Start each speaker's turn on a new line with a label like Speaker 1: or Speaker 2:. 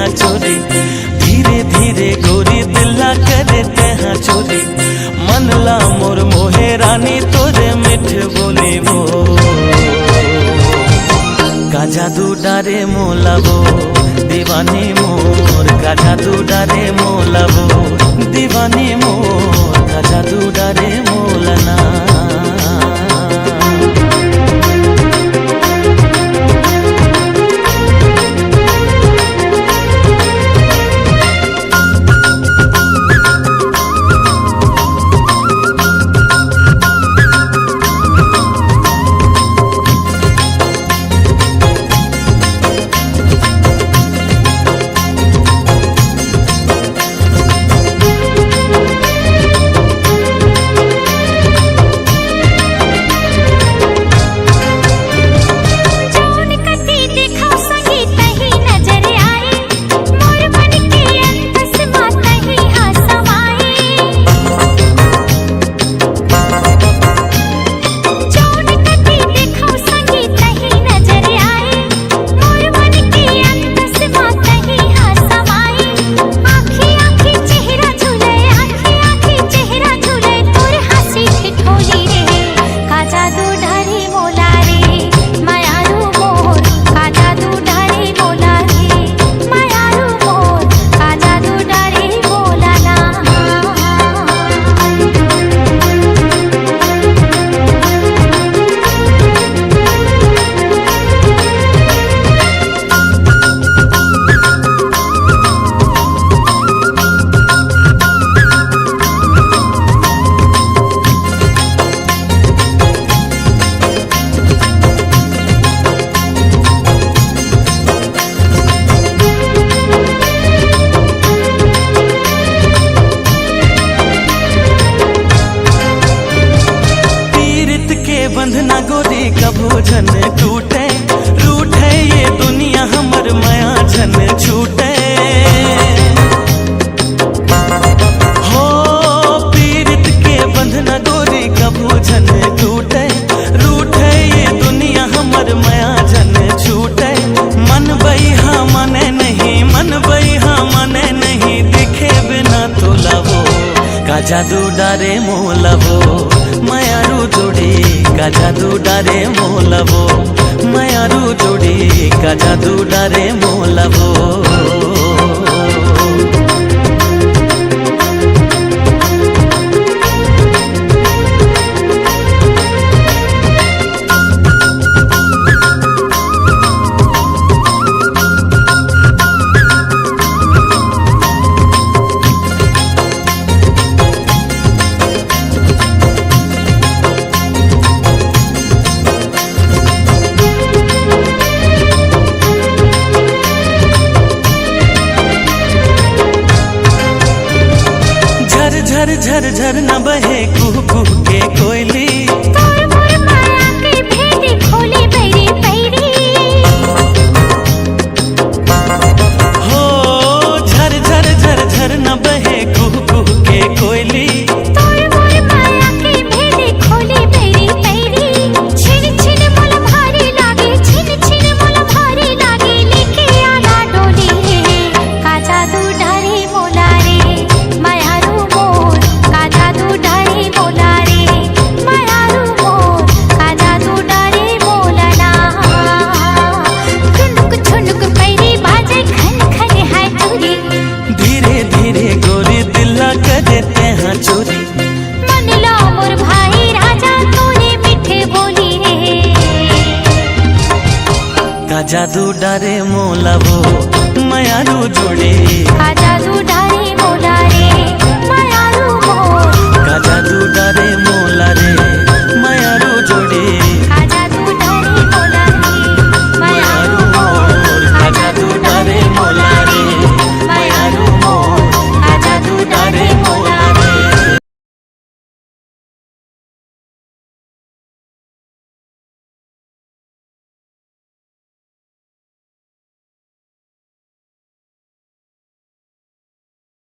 Speaker 1: हाँ चोरी, धीरे धीरे गोरी दिला करे ते हाँ चोरी। मनला मोर मोहे रानी तोरे मिठ बोली वो, का जादू डारे मोला वो दीवानी मोर, का जादू डारे मोला वो दीवानी मोर, का जादू डारे मोला ना। बंधना गोरी कभू झन टूटे, रूठे ये दुनिया हमर माया झन छूटे। हो पीरित के बंधना गोरी कभू झन टूटे, रूठे ये दुनिया हमर माया झन छूटे। मन बइहा मने नहीं, मन बइहा मने नहीं, दिखे बिना तो लवो, का जादू डारे मोलवो मायारू जोड़ी, का जादू डारे मोलवो मायारू जोड़ी, का जादू डारे मोलवो। झर झर झर न बहे कुह कुह के कोयली, हो झर झर झर झर न बहे कुह कुह के कोयली। चोरी
Speaker 2: मनला मोर भाई राजा तोरे मिठे बोली रे,
Speaker 1: का जादू डारे मोलवो मायारू जोड़ी,
Speaker 2: का जादू डारे मोला रे मायारू मोर,
Speaker 1: का जादू डारे मोला रे।